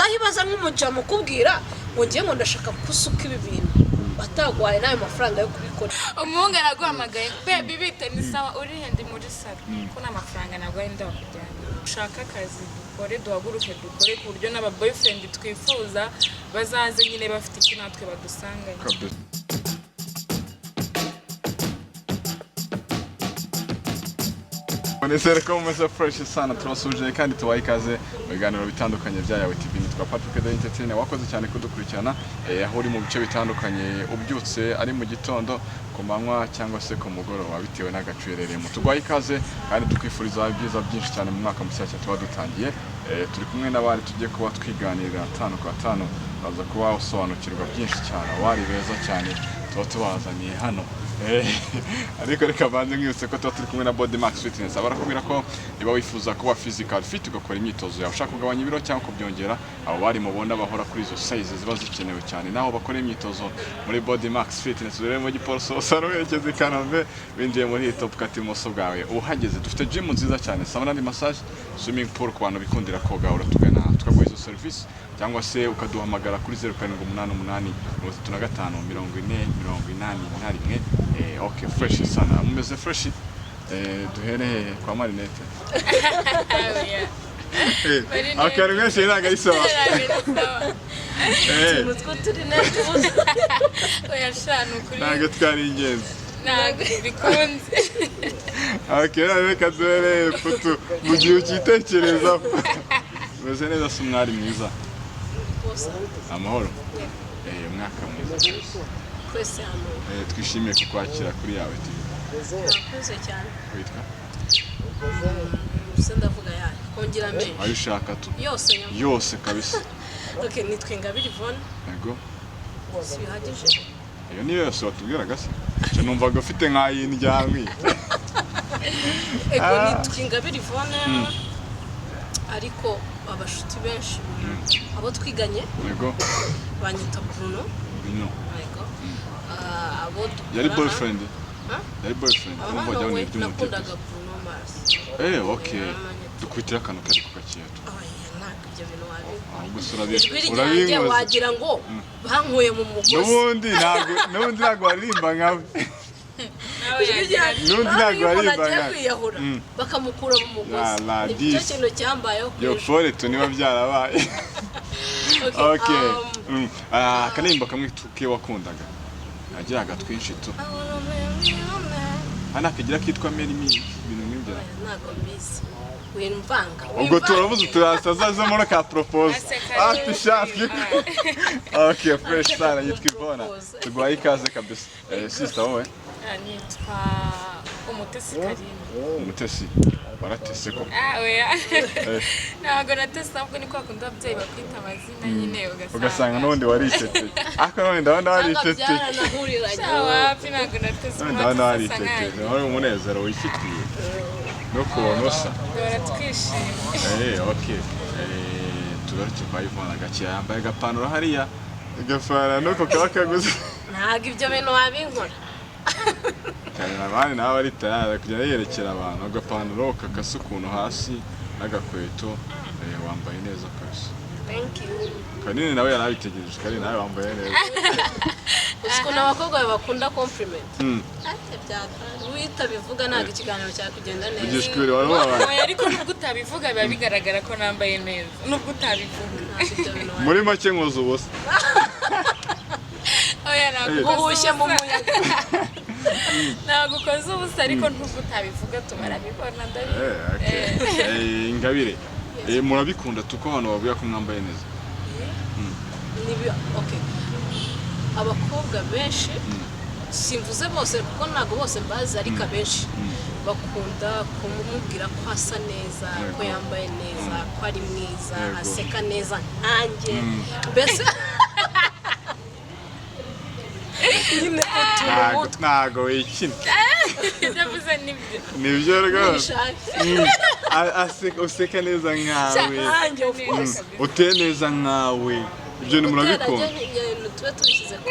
ngahibaza nk'umujama kubwira ngo ngiye ngo ndashaka kusuka ibi bintu batagwaye nayo mafaranga yo kubikora umuhungu araguhamagaye baby bite ni sawa uri hendi muri salo ko n'amafaranga nagwaye ndakujyana ushaka akazi dukore duhaguruke dukore ku buryo n'aba boyfriend twifuza bazaze nyine bafite iki natwe badusanganye Nizere ko mumeze fresh sana turasuje kandi tubaye ikaze mu biganiro bitandukanye bya Yawe TV. Nitwa Patrick the Entertainer, wakoze cyane kudukurikirana aho uri mu bice bitandukanye ubyutse ari mu gitondo ku manywa cyangwa se ku mugoroba bitewe n'agacerere mu tugwaye ikaze kandi tukwifuriza ibyiza byinshi cyane mu mwaka mushyashya tuba dutangiye. Turi kumwe n'abari tugiye kuba twiganirira 5 kwa 5 baza kuba usobanukirwa byinshi cyane abari beza cyane tuba tubazaniye hano. Ariko reka banze nkiyutse ko turi kumwe na Body Max Fitness. Abarakubwira ko niba wifuza kuba physical fit ugakora imyitozo yawe ushaka kugabanya ibiro cyangwa kubyongera, abo bari mubona bahora kuri izo sizes ziba zikenewe cyane naho bakora imyitozo muri Body Max Fitness. Rero mu Giporoso saro yerekeze Kanombe binjiye muri top cut imoso bwawe uhageze dufite gym nziza cyane, sauna and massage, swimming pool ku bantu bikundira koga uratugana tukaguha izo service cyangwa se ukaduhamagara kuri 0788 35 okay, fresh sana. Mumeze fresh. Duhere kwa Marinette. Okay, rwese iraga isawa. mutwo turi nete oya shanu kuri Ntago twari ingenzi. ntago bikunze Okay, reka duhere putu mu gihe ukitekerezaho. Meze neza se umwari mwiza. Amahoro. Umwaka mwiza. kwese hano Twishimiye kukwakira kuri Yawe TV. nakuze cyane Witwa? ndavuga yayo kongera mbe Ayo ushaka tu. Yose kabisa. okay, nitwe Ingabire Yvonne. Yego. Sibihagije. Iyo niyo yose watubwiraga se. Cyo numvaga ufite nk'ayindyamwi. Ego nitwe Ingabire Yvonne. Ariko abashuti benshi abo twiganye Yego. banyita Bruno. No. Yego. Abo Yari boyfriend. Yari boyfriend. Umva jya wone nakundaga Bruno Mars. Okay. Dukwitira akantu kari ku gaketo. Ntabwo ibyo bintu wabi. Ahubwo urabingoza wagira ngo bankuye mu mugozi. Nubundi ntago waririmba nkawe. Nubundi ntago waririmba nkawe. Bakamukura mu mugozi. Nicyo kintu cyambayeho. Yo fore tu niba byarabaye. Okay. Kanimba kamwe tuke wakundaga. Agiraga twinshi tu. Hana kagira kitwa Merimi ibintu nk'ibyo. Ntago mbizi. Wimvanga. Ubwo turavuze turasaza zo muri ka propose. Shafye. Okay, fresh sana yitwa Ivona. Tugwaye ikaze kabisa. Sister wowe? nitwa Umutesi Karine. Umutesi. Baratese ko. Oya. Ntago natese ahubwo ni kwa kundi ababyeyi bakwita amazina nyine ugasanga n'undi waricetse. Ako none ndabona waricetse. Wapi ntago natese. Ndabona waricetse. Ni umunezero wifitiye. No kunosa. Baratwishimiye. Okay. Tugaruke kwa Ivona gaciya yambaye agapantaro hariya. Igafara nuko kaba kaguze. Ntago ibyo bintu wabinkora. Kandi nabandi nawe ari tayari kujya yerekera abantu agapantaro kakasa ukuntu hasi n'agakweto wambaye neza kabisa. Thank you. Kanini nawe yarabitegereje kandi nawe wambaye neza. Usko n'abakobwa bakunda compliment. Wita bivuga ntago ikiganiro cya kugenda neza. Ugishikure wari wabaye. Ariko nubwo utabivuga biba bigaragara ko nambaye neza. Nubwo utabivuga. Muri make nkoze ubusa. Oya naguhushe mu muyaga. Ntago ukoze ubusa ariko nubwo utabivuga tubarabibona ndabi. Ingabire. Murabikunda tuko hano bavuga ko mwambaye neza. Okay. Abakobwa benshi simvuze bose kuko ntago bose mbazi ariko abenshi bakunda kumubwira ko asa neza, ko yambaye neza, ko ari mwiza, aseka neza nkanjye. Mbese ntago wikina. Ndavuze nibyo. Nibyo rwose. Useka neza nkawe. Uteye neza nkawe. Ibyo ni murabikunda. Tuba tubishyize ku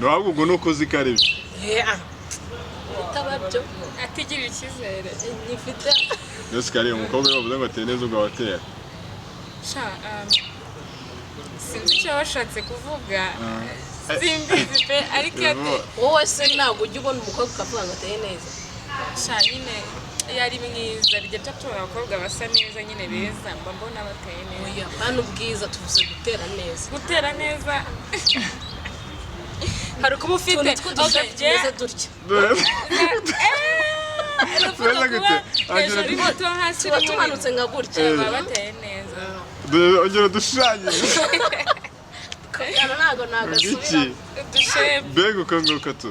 ntabwo ubwo nuko uzi ko ari byo. Utababyo atigirira icyizere nifite. Yose kari umukobwa bavuze ngo ateye neza ubwo watera. sinzi icyo washatse kuvuga simbizi pe ariko wowe se ntabwo ujya ubona umukobwa ukavuga ngo ateye neza nyine iyo ari mwiza rya tatu abakobwa basa neza nyine beza mba mbona bateye neza oya kandi ubwiza tuvuze gutera neza hari kuba ufite twese dutya tuba tumanutse nka gutya baba bateye neza ongera dushushanyije ntabwo nagasubira udushebe mbega uko nguko tu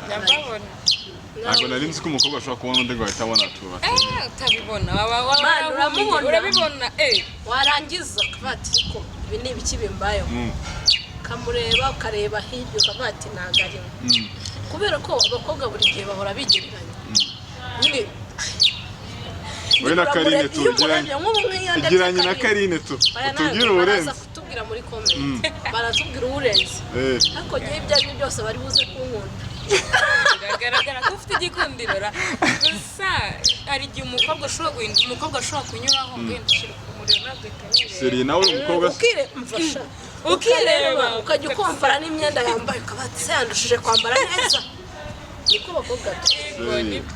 ndababona ntabwo nari nzi ko umukobwa ashobora kubona undi ngo ahita abona tuba utabibona urabibona warangiza ukavuga ati ariko ibi ni ibiki bimbayeho ukamureba ukareba hirya ukavuga ati ntabwo arimo kubera ko abakobwa buri gihe bahora bigereranya nyine wowe na Karine tu igiranye na Karine tu utubwire uburenze kutubwira muri comment baratubwira uburenze ariko ngiye ibyo ari byose bari buze kunkunda biragaragara ko ufite igikundiro gusa hari igihe umukobwa ashobora kunyuraho ngenda ushyira ku muriro nabwo seri nawe umukobwa ukireba ukajya ukompara n'imyenda yambaye ukabati se yandushije kwambara neza niko bakobwa nibyo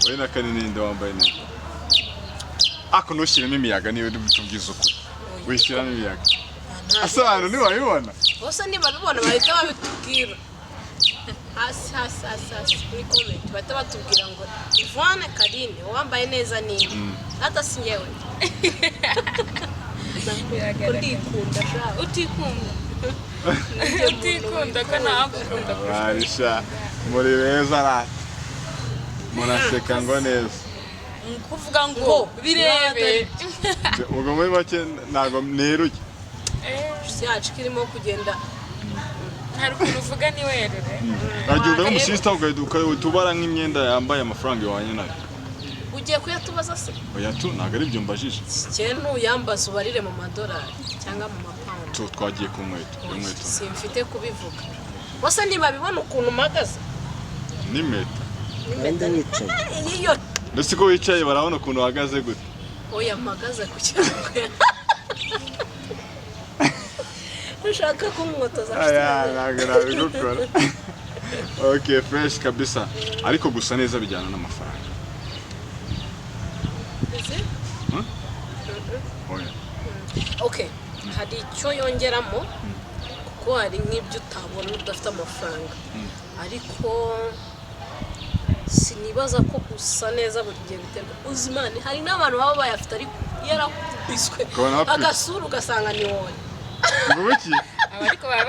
wowe na Karine ninde wambaye neza ako ntushyiremo imiyaga niwe tubwiza ukuri wishyiramo imiyaga asa abantu ntiwabibona bose nibabibona bahita babitubwira hasi muri comment bahita batubwira ngo Yvonne Karine wambaye neza ninde hata si nyewe urikunda utikunda ko nagukunda barisha muri beza rata muraseka ngo neza kuvuga ngo birebe ubwo muri make ntabwo neruye yacu kirimo kugenda hari ukuntu uvuga ni werere agenda nk'umusista ukatubara nk'imyenda yambaye amafaranga iwanye nayo ugiye kuyatubaza se oya tu ntabwo ari byo mbajije cyane uyambaza ubarire mu madolari cyangwa mu mapawundi twagiye ku nkweto simfite kubivuga bose ntibabibona ukuntu mpagaze n'impeta iyo ndetse ko wicaye barabona ukuntu uhagaze gute oya mpagaze ku cyangwa ushaka kumwotoza ntabwo nabigukora okay fresh kabisa ariko gusa neza bijyana n'amafaranga okay hari icyo yongeramo kuko hari nk'ibyo utabona udafite amafaranga ariko sinibaza ko gusa neza buri gihe biterwa uzimane hari n'abantu baba bayafite ariko yarakubiswe agasura ugasanga ni wowe ngubuki ariko baba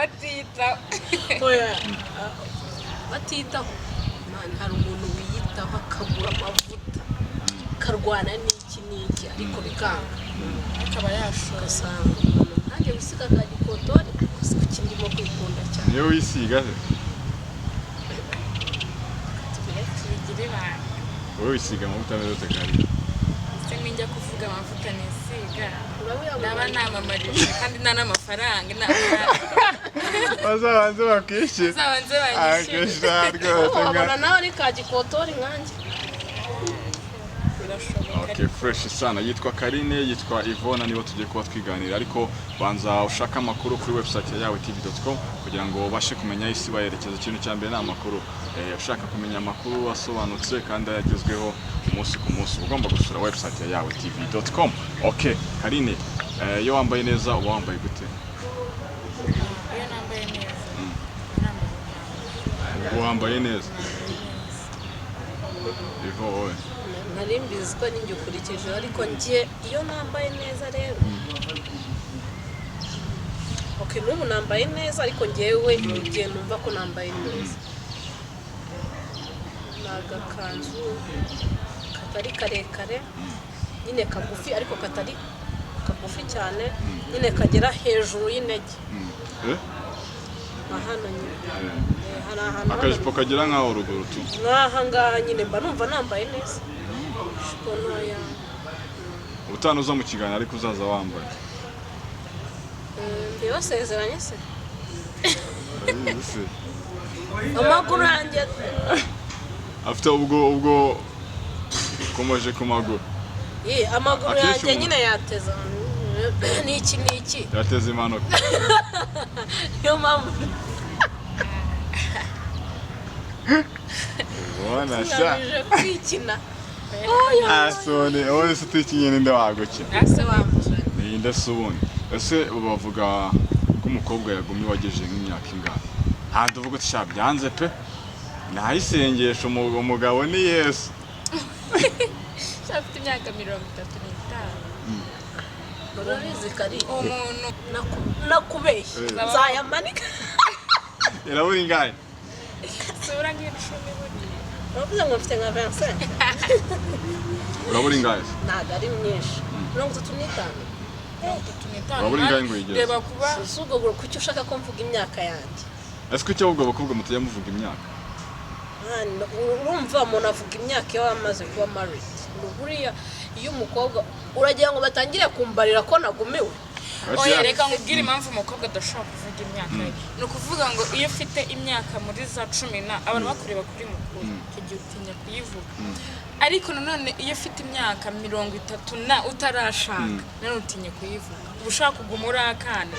batitaho man hari umuntu wiyitaho akagura amavuta karwana n'iki n'iki ariko bikanga akaba yashora ugasanga nanjye wisiga ka gikotori kuki ndimo kwikunda cyane niyo wisiga se wowe wisiga amavuta meza kari se ninjya kuvuga amavuta nisiga naba namamarije kandi nta n'amafaranga bazabanze bakwishyura bazabanze banyishyura wabona nawe ari ka gikotori nkanjye okay fresh sana yitwa Karine yitwa Yvonne nibo tugiye kuba twiganira ariko banza ushaka amakuru kuri website yawe tv.com kugira ngo ubashe kumenya isi bayerekeza ikintu cya mbere n'amakuru ushaka kumenya amakuru asobanutse kandi yagezweho umunsi ku munsi ugomba gusura website yawe tv.com okay Karine iyo wambaye neza uba wambaye gute iyo nambaye neza wambaye neza Yvonne nari mbizi ko ninjye ukurikije ariko njye iyo nambaye neza rero okay n'ubu nambaye neza ariko njyewe igihe numva ko nambaye neza nagakanzu katari karekare nyine kagufi ariko katari kagufi cyane nyine kagera hejuru y'intege hano nyine hari ahantu akajipo kagira nkaho uruguru tu nkaha ngaha nyine mba numva nambaye neza ubutanu uza mu kiganiro ariko uzaza wambaye ndibasezeranye se amaguru yanjye afite ubwo ukomeje ku maguru amaguru yanjye nyine yateza niki yateze impanuka niyo mpamvu ubona sha kwikina asone wowe se tukinye ninde wagukina ase wamuje ninde se ubundi ese bavuga ko umukobwa yagumye wageje nk'imyaka ingana handi uvuga uti sha byanze pe nayisengesha umugabo ni Yesu afite imyaka 35 urabizi kari umuntu nakubeshye nzayamanika irabura ingahe sura nk'icumi uravuze ngo mfite nka 25 urabura ingahe ntabwo ari myinshi 35 urabura ingahe ngo yigeze reba kuba usubwo kuki ushaka ko mvuga imyaka yanjye ese ko icyo abakobwa mutujya muvuga imyaka urumva umuntu avuga imyaka iyo wamaze kuba married buriya iyo umukobwa uragira ngo batangire kumbarira ko nagumiwe oya reka nkubwire impamvu umukobwa adashobora kuvuga imyaka ye ni ukuvuga ngo iyo ufite imyaka muri za 10 abantu bakureba kuri mukuru icyo gihe utinya kuyivuga ariko nanone iyo ufite imyaka 30 utarashaka none utinya kuyivuga uba ushaka kuguma uri akana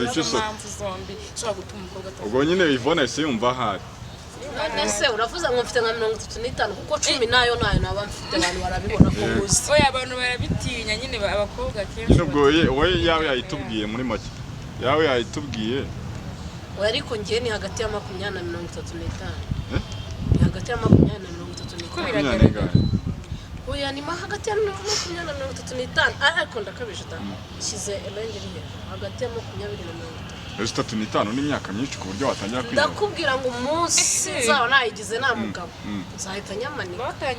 izo mpamvu zombi ushobora gutuma umukobwa atavuga ubwo nyine Yvonne se yumva ahari ese uravuze ngo mfite nka 35 kuko 10 nayo naba mfite abantu barabibona ko muzi oya abantu barabitinya nyine abakobwa kenshi nubwo wowe yawe yayitubwiye muri make yawe yayitubwiye oya ariko ngiye ni hagati ya 20 na 35 ni hagati ya 20 na 35 ko biragaragara oya ni hagati ya 20 na 35 ariko ndakabije da kize elengeri hagati ya 20 na 35 n'imyaka myinshi ku buryo watangira kwiga ndakubwira ngo umunsi nzaba nayigize nta mugabo nzahita nyamanika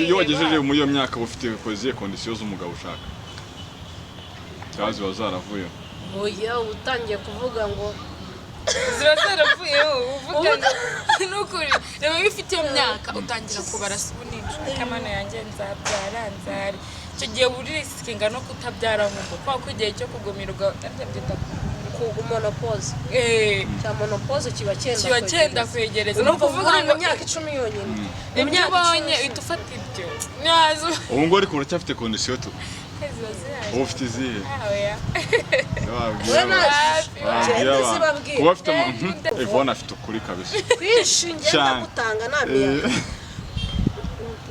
iyo wagejeje muri iyo myaka ufite koziye conditions z'umugabo ushaka cyazi wazaravuye oya utangiye kuvuga ngo ziba zaravuyeho uvuga n'ukuri reba iyo ufite iyo myaka utangira kubara subunini kamana yanjye nzabyara nzari icyo gihe buri riskinga no kutabyara nk'uko kwa ko igihe cyo kugumirwa ndabyita monopause cya monopause kiba cyenda kwegereza no kuvuga ngo imyaka 10 yonyine imyaka ubonye itufata ibyo nyazo ubu ngo ariko uracyafite condition tu ubu ufite izihe kuba afite Yvonne afite ukuri kabisa kwishinge ndagutanga namiya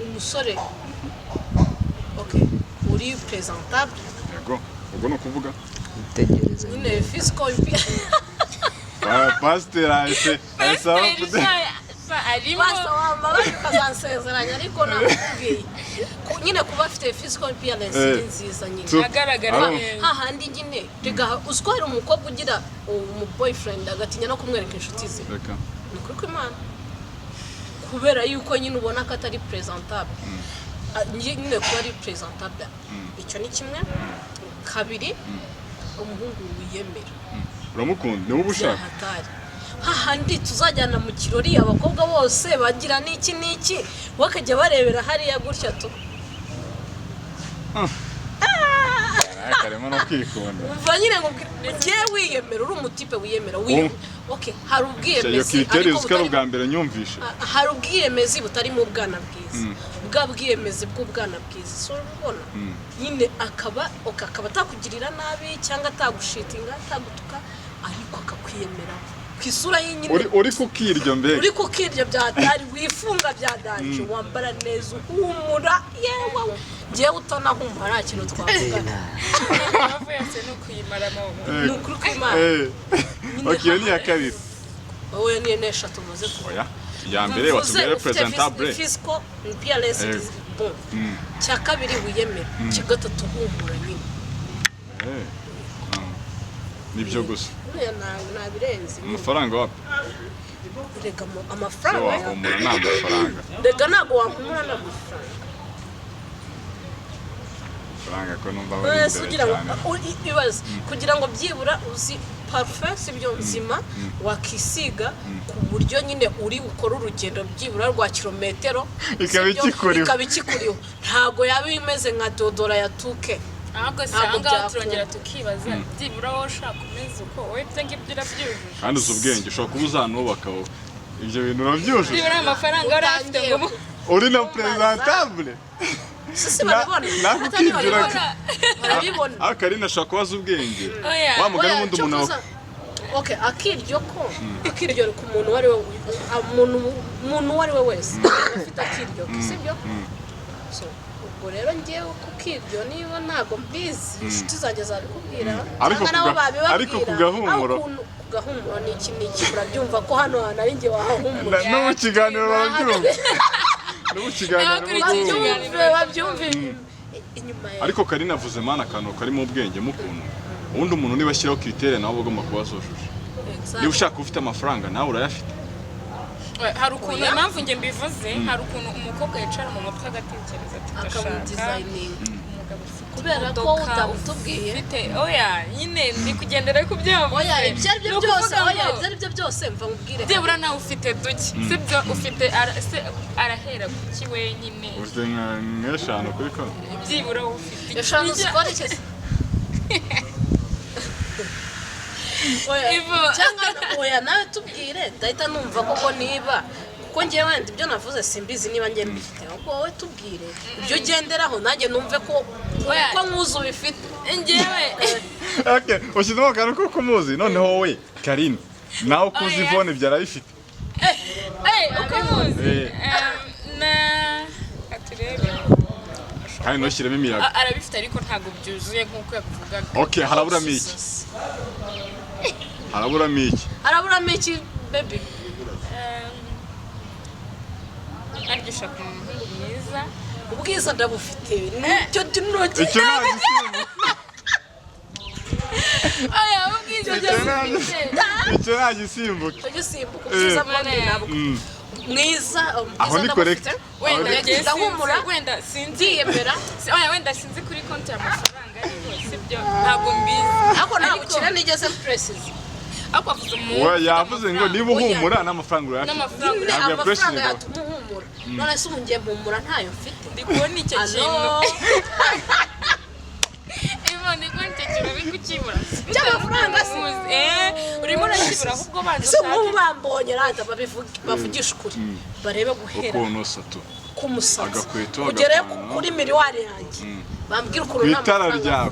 umusore okay uri presentable yego ubwo no kuvuga tegereza nyine physical pastor ahise arimo basa wamba bakazansezeranya ariko nakubwiye nyine kuba afite physical appearance nziza nyine agaragara hahandi nyine rega uswara umukobwa ugira umu boyfriend agatinya no kumwereka inshuti ze reka nukuri ko Imana kubera yuko nyine ubona ko atari presentable nyine kuba ari presentable icyo ni kimwe kabiri umuhungu wiyemera uramukunda niwe ubushaka hahandi tuzajyana mu kirori abakobwa bose bagira niki bakajya barebera hariya gutya tu karema no kwikunda umva nyine ngo ngiye wiyemera uri umutipe wiyemera okay hari ubwiyemezi ariko butari bwa mbere nyumvishe hari ubwiyemezi butari mu bwana bwiza bwa bwiyemezi bw'ubwana bwiza so ubona nyine akaba atakugirira nabi cyangwa atagushitinga atagutuka ariko akakwiyemera kwisura yinyine uri kukiryo mbere uri kukiryo byatari wifunga byadanje wambara neza uhumura yewe ngiye utona humura nta kintu twavugana avuye se no kuyimaramo nukuri kw'Imana okay ni yakabiri wowe ni eshatu muze oya ya mbere wasubire presentable physical appearance is bon cya kabiri wiyemera kigatatu humura nyine nibyo gusa nabirenze amafaranga wapi rega amafaranga wahumura nta mafaranga rega ntago wahumura n'amafaranga amafaranga ko numva bari imbere kugira ngo byibura uzi parfum sibyo nzima wakisiga ku buryo nyine uri ukora urugendo byibura rwa kilometero ikaba ikikuriho ntago yaba imeze nka dodora ya tuke ahubwo sanga turongera tukibaza byibura wowe ushaka kumeze uko wowe ibyo ngibyo urabyujuje kandi uzi ubwenge ushobora kuba uzanubaka ibyo bintu urabyujuje byibura amafaranga urafite ngo uri na presentable sisi babibona atani babibona Karina ashaka kubaza ubwenge Oya. wa mugani wundi umuntu Okay, akiryo ku muntu wari we wese afite akiryo sibyo so ubwo rero ngiye kukiryo niba ntago mbizi inshuti zanjye zabikubwira ariko kugahumura ni iki urabyumva ko hano ari nge wahahumura no mu kiganiro barabyumva no mu kiganiro babyumva inyuma ariko Karina avuze mana akantu karimo ubwenge mu kuntu ubundi umuntu niba ashyiraho kritere nawe ugomba kuba zujuje niba ushaka ufite amafaranga nawe urayafite hari ukuntu impamvu nge mbivuze hari ukuntu umukobwa yicara mu mutwe agatekereza akamudizayininga kubera ko utubwiye oya nyine ndi kugendera ku byabo oya ibyo aribyo byose mva mubwire byebura nawe ufite duke sibyo ufite arahera kuki wenyine ufite nk'eshanu kuri konti byibura ufite eshanu zikora iki oya nawe tubwire ndahita numva koko niba kuko ngewe wenda ibyo navuze simbizi niba ngiye mbifite ahubwo wowe tubwire ibyo ugenderaho nanjye numve ko nkuzi ubifite ngewe okay ushyizemo akantu ko kumuzi noneho wowe Karina nawe ukuzi Yvonne byarabifite uko muzi aturebe kandi ntushyiremo imiyaga arabifite ariko ntabwo byuzuye nk'uko yakuvugaga okay haraburamo iki haraburamo iki baby argisha ku muhungu mwiza ubwiza ndabufite nicyo tunoki icyo nagisimbuka oya ubwiza icyo nagisimbuka ubwiza mbone ntabwo mwiza aho ni correct wenda sinzi yemera oya wenda sinzi kuri konti y'amafaranga ariko sibyo ntabwo mbizi ariko ntabwo ukira nigeze presses ako avuze umuntu yavuze ngo niba uhumura n'amafaranga urayafite n'amafaranga yatuma uhumura none se umungiye muhumura ntayo mfite ndi kubona icyo kintu Ivone konti kibabi kukibura cy'amafaranga urimo urakibura ahubwo banze se nk'ubambonye rata bavugisha ukuri barebe guhera ukuntu sato kumusatsi ugere kuri miliyari yanjye bambwira ukuntu n'amafaranga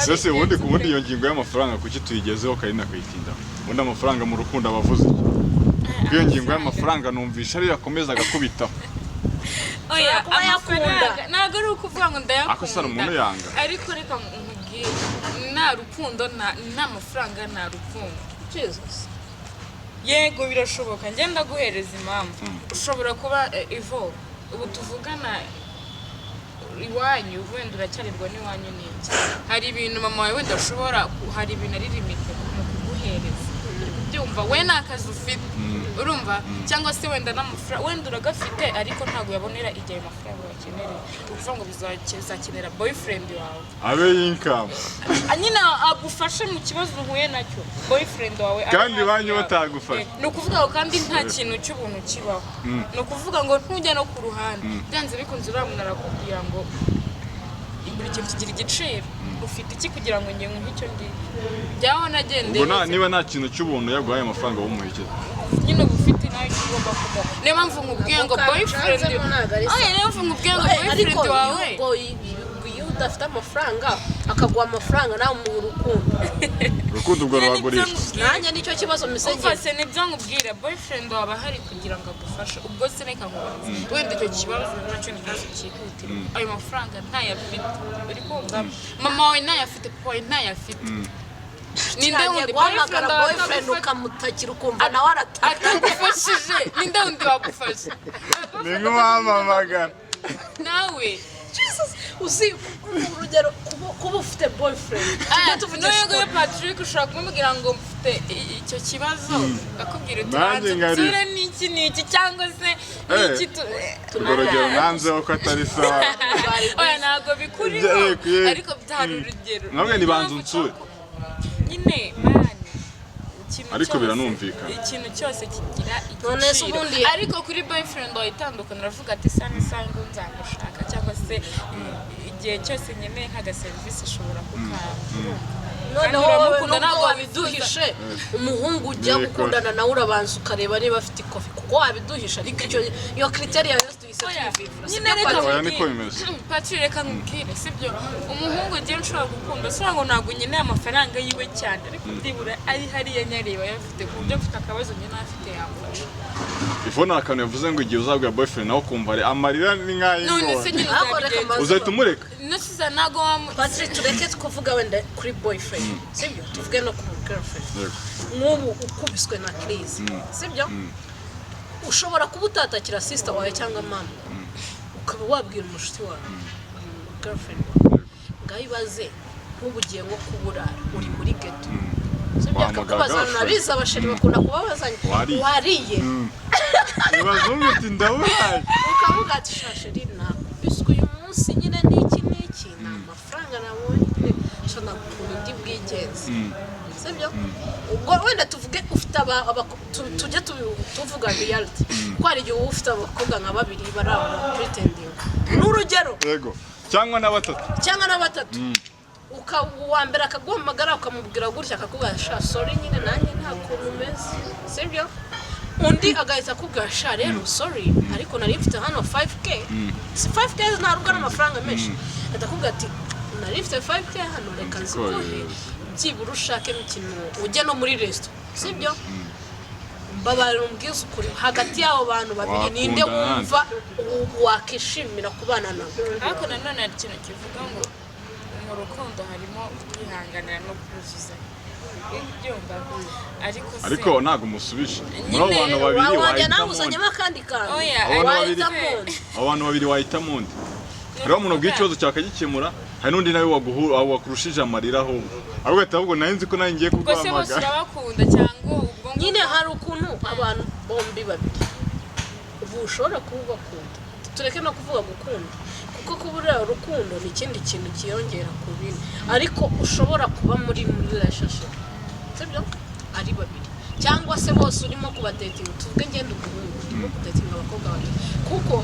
Sese ubundi ku bundi iyo ngingo y'amafaranga kuki tuyigezeho Karina kayitinda ubundi amafaranga mu rukundo abavuze iyo ngingo y'amafaranga numvisha ari yakomeza agakubitaho oya amafaranga ntabwo ari ukuvuga ngo ndayakunda akosara umuntu yanga ariko reka nkubwire nta rukundo nta mafaranga nta rukundo Jesus yego birashoboka ngenda guhereza impamvu ushobora kuba Ivo ubu tuvugana iwanyu wenda uracyarirwa n'iwanyu n'iki hari ibintu mama wawe wenda ashobora hari ibintu ari limite mu kuguhereza byumva we nakazi ufite urumva cyangwa se wenda n'amafaranga wenda uragafite ariko ntabwo yabonera igihe amafaranga wakenera uvuga ngo bizakenera boyfriend wawe abe income nyina agufashe mu kibazo uhuye nacyo boyfriend wawe kandi banyu batagufasha ni ukuvuga ngo kandi nta kintu cy'ubuntu kibaho ni ukuvuga ngo ntujya no ku ruhande byanze bikunze uramuntu arakubwira ngo buri kintu kigira igiciro ufite iki kugira ngo nge nk'icyo ngicyo byaho nagendeye ngo niba nta kintu cy'ubuntu yaguhaye amafaranga wumuhekeza nyine uba ufite nawe ugomba kumuha niyo mpamvu nkubwiye ngo boyfriend niyo mpamvu nkubwiye ngo boyfriend wawe iyo udafite amafaranga akaguha amafaranga nawe mu urukundo ubwo ruragurisha nanjye nicyo kibazo misengero ufase nibyo nkubwira boyfriend wawe ahari kugira ngo agufashe ubwo se reka nkubaze wenda icyo kibazo nacyo ni ikibazo cyihutira ayo mafaranga ntayafite uri kumva mama wawe ntayafite papa wawe ntayafite ninde wundi boyfriend ukamutakira ukumva nawe atagufashije ninde wundi wagufasha ni nk'uwamamagara nawe uzi urugero kuba ufite boyfriend n'uyu Patrick ushobora kumubwira ngo mfite icyo kibazo akubwira uturanze n'iki cyangwa se n'iki urugero nanzeho ko atari sawa oya ntabwo bikuriho ariko byari urugero ntabwo ni banza unsure nyine ariko biranumvikana ikintu cyose kigira igiciro ariko kuri boyfriend wawe itandukana uravuga ati sani ngo nzamushaka cyangwa se igihe cyose nkeneye nk'agaserivisi ushobora kukaba noneho wowe ntabwo wabiduhishe umuhungu ujya gukundana nawe urabanza ukareba niba afite ikofi kuko wabiduhisha ariko iyo criteria yose tuyise tubivura nyine reka niko bimeze Patri reka nkubwire sibyo umuhungu ugiye ushobora gukunda usanga ngo ntabwo nyine amafaranga yiwe cyane ariko ndibura ari hariya nyareba yafite ku buryo mfite akabazo nyine afite yamufasha Ivona akantu yavuze ngo igihe uzabwira boyfriend nawe kumva ari amarira ni nkayi none se nyine uzahita umureka nosiza nago Patri tureke kuvuga wenda kuri boyfriend sibyo tuvuge no ku girlfriend nk'ubu ukubiswe na crise sibyo ushobora kuba utatakira sister wawe cyangwa mama ukaba wabwira umushuti wawe girlfriend ngayibaze nk'ubugiye nko kuburara uri muri ghetto sibyo akakubaza nabiza abasheri bakunda kubabazanya wariye ibazungu ati ndaburaye ukavuga ati shasheri nakubiswe uyu munsi nyine n'iki ni amafaranga nabonye shana kuntu ndi bwigenze sibyo ubwo wenda tuvuge ufite tujye tuvuga reality ko ari igihe ufite abakobwa nka babiri barabona pretending n'urugero yego cyangwa na batatu uwa mbere akaguhamagara ukamubwira gutya akakubwira sha sorry nyine nanjye nta kuntu umeze sibyo undi agahita akubwira sha rero sorry ariko nari mfite hano 5k si 5k ntabwo ari amafaranga menshi atakubwira ati nari mfite 5k hano reka nzikuhe byibura ushakemo ikintu ujye no muri restaurant sibyo mbabara umbwiza ukuri hagati y'abo bantu babiri ninde wumva wakishimira kubana nabo ariko nanone hari ikintu kivuga ngo mu rukundo harimo kwihanganira no kuzuzanya ibyumva ariko ntago musubisha muri abo bantu babiri wahitamo akandi kantu abantu babiri wahitamo undi rero umuntu bw'ikibazo cyakagikemura hari n'undi nawe wakurushije amarira aho ahubwo ahubwo nayo nzi ko nayo ngiye kuguhamagara bose bakunda cyangwa ubwo nyine hari ukuntu abantu bombi babiri ubu ushobora kubakunda tureke no kuvuga gukunda kuko kubura urukundo ni ikindi kintu kiyongera ku bindi ariko ushobora kuba muri relationship sibyo ari babiri cyangwa se bose urimo kubadating tuvuge ngende umuhungu urimo kudating abakobwa babiri kuko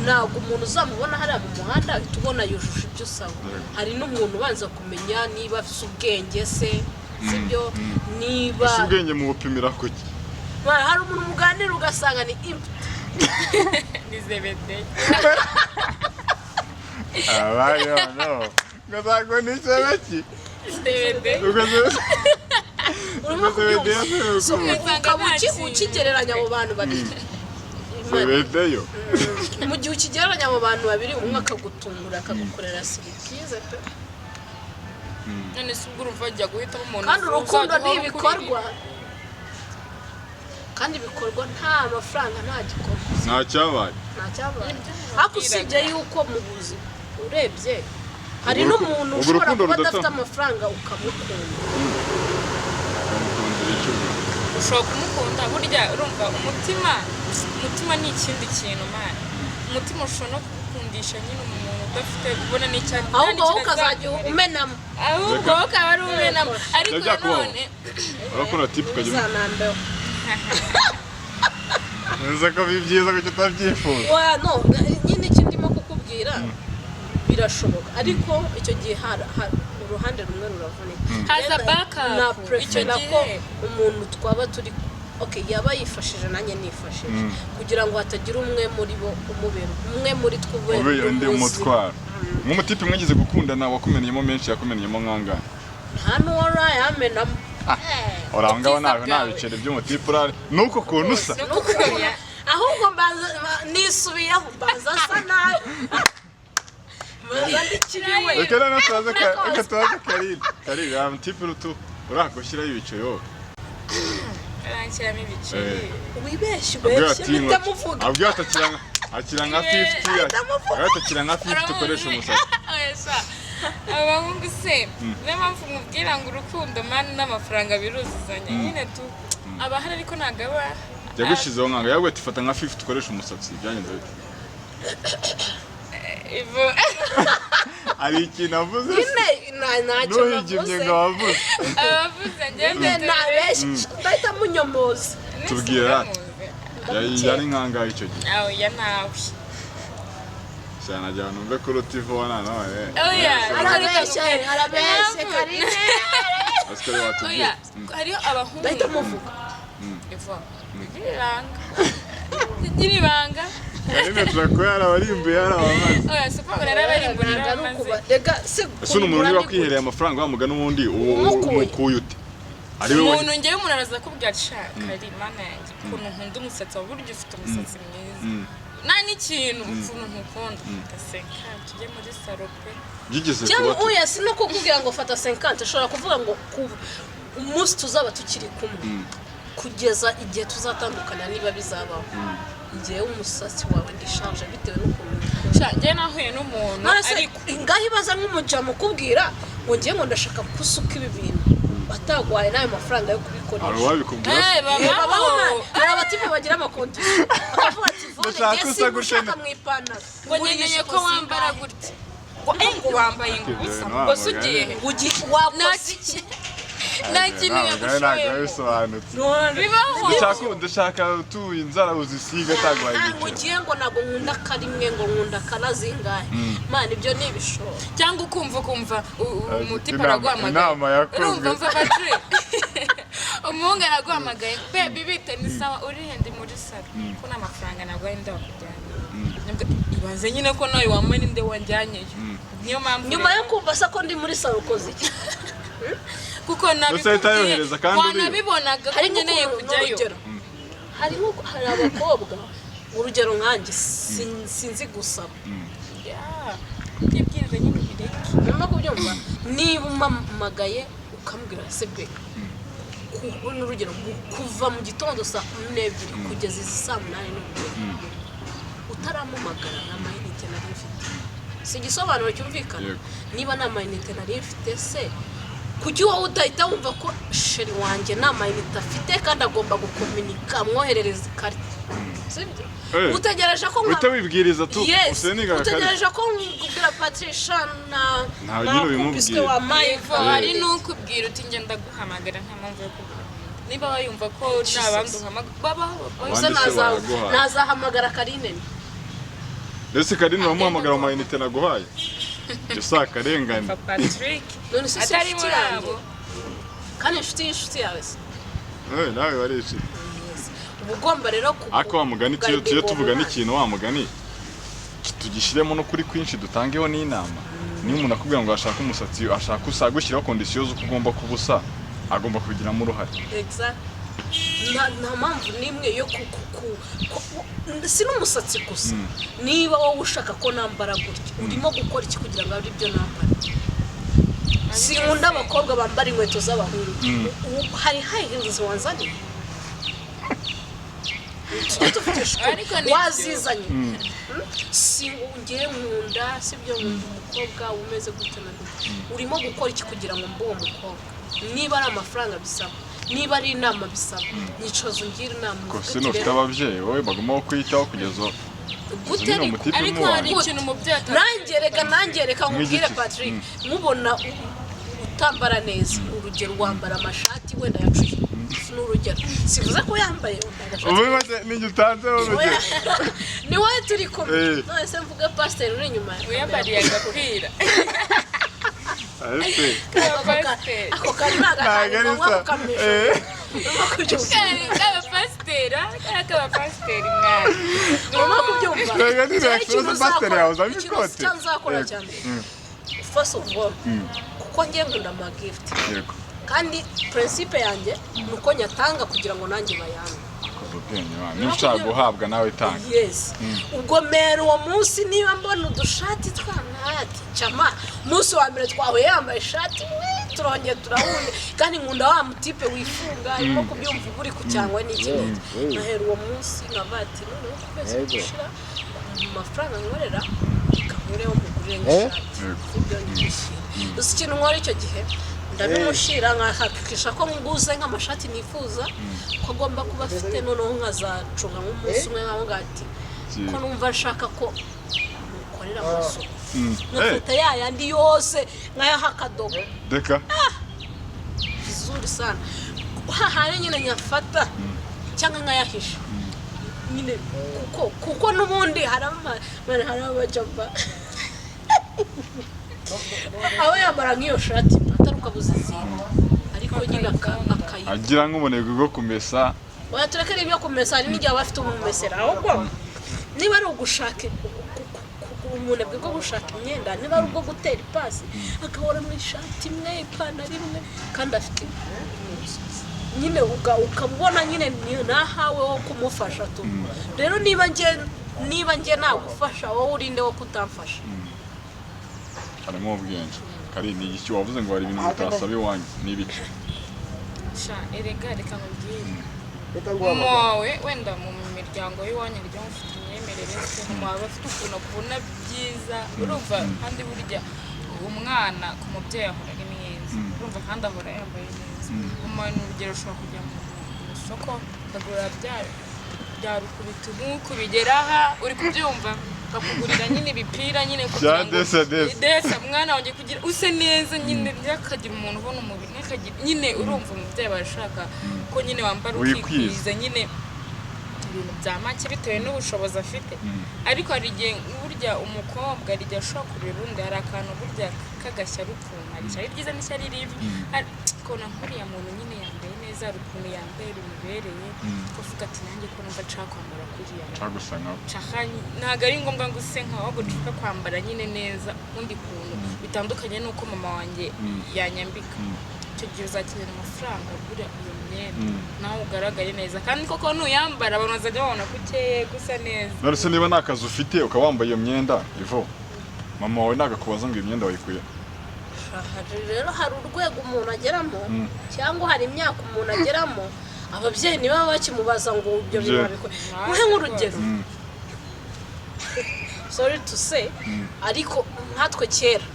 ntabwo umuntu uzamubona hariya mu muhanda tubona yujuje ibyo usaba hari n'umuntu ubanza kumenya niba afite ubwenge se sibyo niba ubwenge mu bupimira kuki hari umuntu muganira ugasanga ni nizebete abayo no ngazago ni sebeki ukigereranya abo bantu babiri sebedeyo mu gihe ukigereranya abo bantu babiri umwe akagutungura akagukorera sirikize pe none se ubwo urumva ajya guhitamo umuntu kandi urukundo ni ibikorwa kandi bikorwa nta mafaranga nta gikorwa nta cyabaye ariko usibye yuko mu buzima urebye hari n'umuntu ushobora kuba adafite amafaranga ukamukunda ushobora kumukunda burya urumva umutima ni ikindi kintu mani umutima ushobora no kugukundisha nyine umuntu udafite ubona n'icyari ahubwo wowe ukazajya umenamo ahubwo wowe ukaba ari umenamo ariko nanone urakunda tipu ukagira neza ko bibyiza ko utabyifuza no nyine icyo ndimo kukubwira birashoboka ariko icyo gihe uruhande rumwe ruravunika haza backup icyo gihe umuntu twaba turi yaba yifashije nanjye nifashije kugira ngo hatagira umwe muri bo umubera umwe muri twubere undi umutwaro nk'umutipe mwagize gukundana wakumeneyemo menshi yakumeneyemo nkangana hano waraye amenamo orangabo nta biceri by'umutipe urare nuko kuntu usa ahubwo mbaza nisubiyeho mbaza asa nabi reka rero tubaze Karine ya mutipe rutu uragushyiraho ibiceri wowe aranshyiramo ibiceri wibeshye bitamuvuga abwiye akira nka 50 atakira nka 50 ukoresha umusatsi abahungu se niyo mpamvu mubwira ngo urukundo mani n'amafaranga biruzuzanya nyine tu abahari ariko ntabwo aba yagushizeho nkanga yabwo ati fata nka 50 ukoresha umusatsi byanyenze bite ari ikintu avuze ntacyo navuze abavuze ngende nabeshye ndahita munyomoza tubwira yari nkanga icyo gihe aho ya nawe cyane ajya numve ko rutivona none oya arabeshye Karine asikari watubwiye oya hariyo abahungu bahita muvuga iva igira ibanga Karine turakoyara barimbuye yarabamaze oya siporo narabarimbuye naramaze rega ese umuntu wakwihereye amafaranga wamuga n'ubundi umukuye ute ari wowe umuntu ngewe umuntu araza kubwira Kari mana yanjye ukuntu nkunda umusatsi wa buryo ufite umusatsi mwiza nta n'ikintu ukuntu nkukunda gaseka tujye muri salo pe yigeze cyangwa oya si no kukubwira ngo fata 50 ushobora kuvuga ngo umunsi tuzaba tukiri kumwe kugeza igihe tuzatandukana niba bizabaho igihe umusatsi wawe ndishaje bitewe n'ukuntu njye nahuye n'umuntu ariko ingahe ibaza nk'umujama ukubwira ngo ngiye ngo ndashaka kusuka ibi bintu batagwaye n'ayo mafaranga yo kubikorera hari wabikubwira hari abatipe bagira amakondisiyo bakavuga ati vone gushaka mu ipantaro ngo nyenye ko wambara gutya ngo wambaye ingusa ngo sugiye wakoze iki nta kintu bibaho ndashaka utuye inzara uzisiga tagwaye ngo ugiye ngo ntabwo nkunda karimwe ngo nkunda kanazingahe mana ibyo ni ibishoro cyangwa ukumva umutipe araguhamagaye inama yakozwe urumva mva Patrick umuhungu araguhamagaye baby bite ni sawa uri hendi muri salo ko n'amafaranga nagwaye ndakujyana ibanze nyine ko nawe wamwe ninde wanjyanyeyo niyo mpamvu nyuma yo kumva sa ko ndi muri salo ukoze iki kuko nabikubwiye wanabibonaga ko nkeneye kujyayo hari abakobwa urugero nkanjye sinzi gusaba nibwiriza nyine bireke urimo kubyumva niba umamagaye ukambwira sebe kubona urugero kuva mu gitondo saa 4 kugeza izi saa 8 utaramumagara nta mayinite nari mfite si igisobanuro cyumvikana niba nta mayinite nari mfite se kuki wowe utahita wumva ko sheri wanjye nta mayinite afite kandi agomba gukominika mwoherereza ikarita sibyo utegereje ko wibwiriza tu useniga utegereje ko ngubwira Patricia na kubiswe wa Maiva ari nukubwira uti nge ndaguhamagara nta mpamvu yo kuvuga niba wayumva ko nabandi uhamagara nazahamagara Karine ese Karine wamuhamagara mu mayinite naguhaye Yusa karengane Patrick atari murabo kandi inshuti yawe se nawe warishi ubugomba rero ako wamugani cyo tuvuga n'ikintu wamugani tugishiremo no kuri kwinshi dutangeho n'inama niyo umuntu akubwira ngo ashaka umusatsi ashaka usagushyiraho conditions zo kugomba kubusa agomba kubigiramo uruhare nta mpamvu n'imwe yo si n'umusatsi gusa niba wowe ushaka ko nambara gutya urimo gukora iki kugira ngo ari byo nambara si nkunda abakobwa bambara inkweto z'abahungu hari high heels wanzaniye wazizanye si ngiye nkunda sibyo nkunda umukobwa umeze gutya na gutya urimo gukora iki kugira ngo mbe uwo mukobwa niba ari amafaranga bisaba niba ari inama bisaba nicozo ngira inama kose n'ufite ababyeyi wowe bagomba kwitaho kugeza ariko hari ikintu umubyeyi nangereka nkubwire Patrick mubona utambara neza urugero wambara amashati wenda yacuye n'urugero sivuze ko yambaye ububaze n'igutanze urugero ni wowe turi kumwe none se mvuga pastor uri inyuma uyambariye agapira ako kanaka ngo kamesho pasiteri mwana urimo kubyumva twega ntireaction pastor yawe zabikote cyanzakora cyane first of all kuko ngiye ngunda ama gift yego kandi principe yanjye nuko nyatanga kugira ngo nanjye bayanga nushaka guhabwa nawe tanga yes ubwo mero uwo munsi niba mbona udushati twanahati chama munsi wa mbere twawe yambaye ishati turongeye turahunye kandi nkunda wa mutipe wifunga arimo kubyumva uri ku cyangwa n'iki nahera uwo munsi nkabati none kwezi gushira amafaranga nkorera kamureho mugurire n'ishati ibyo ngishira gusa ikintu nkora icyo gihe ndabimushira nkahakikisha ko nguze nk'amashati nifuza ko agomba kuba afite noneho nkazacunga nk'umunsi umwe nkaho ngati ko numva nshaka ko mukorera amasuku nkafata yayandi yose nkayaha akadobo deka vizuri sana hahari nyine nyafata cyangwa nkayahisha nyine kuko n'ubundi harama bari hari abajamba aho yambara nk'iyo shati ataruka buzizinda ariko nyine akayi agira nk'umunebwe bwo kumesa oya tureke n'ibyo kumesa hari n'igihe bafite umumesera ahubwo niba ari ugushaka umunebwe bwo gushaka imyenda niba ari ubwo gutera ipasi agahora mu ishati imwe ipantaro imwe kandi afite nyine ukabona nyine nahawe wo kumufasha tu rero niba nge nagufasha wowe urinde wo kutamfasha harimo ubwenge kari ni iki wavuze ngo hari ibintu bitasaba iwanyu n'ibiki sha erega reka nkubwire mwawe wenda mu miryango y'iwanyu ryo mufite imyemerere mwawe afite ukuntu kubona byiza urumva kandi burya umwana ku mubyeyi ahora ari mwiza urumva kandi ahora yambaye neza umwana urugero ushobora kujya mu isoko ukagura bya rukubita nk'uko bigera aha uri kubyumva bakugurira nyine ibipira nyine kugira ngo desa mwana wanjye kugira use neza nyine ntakagira umuntu ubona umubiri ntakagira nyine urumva umubyeyi barashaka ko nyine wambara ukikwiza nyine ibintu bya make bitewe n'ubushobozi afite ariko hari igihe burya umukobwa rijya ashobora kureba undi hari akantu burya kagashyara ukuntu hari ishyari ryiza n'ishyari ribi kona nkuriya muntu nyine yambaye neza hari ukuntu yambaye bimubereye kuvuga ati nanjye ko numva nshaka kwambara kuriya gusa ntabwo ari ngombwa ngo use nkaho ahubwo nshaka kwambara nyine neza undi kuntu bitandukanye n'uko mama wanjye yanyambika icyo gihe uzakenera amafaranga ugura iyo myenda nawe ugaragaye neza kandi koko nuyambara abantu bazajya babona ko ukeye gusa neza none niba nta kazi ufite ukaba wambaye iyo myenda ivo mama wawe nagakubaza ngo iyo myenda wayikuye rero hari urwego umuntu ageramo cyangwa hari imyaka umuntu ageramo ababyeyi niba bakimubaza ngo ibyo bintu babikora muhe nk'urugero sorry to say ariko nkatwe kera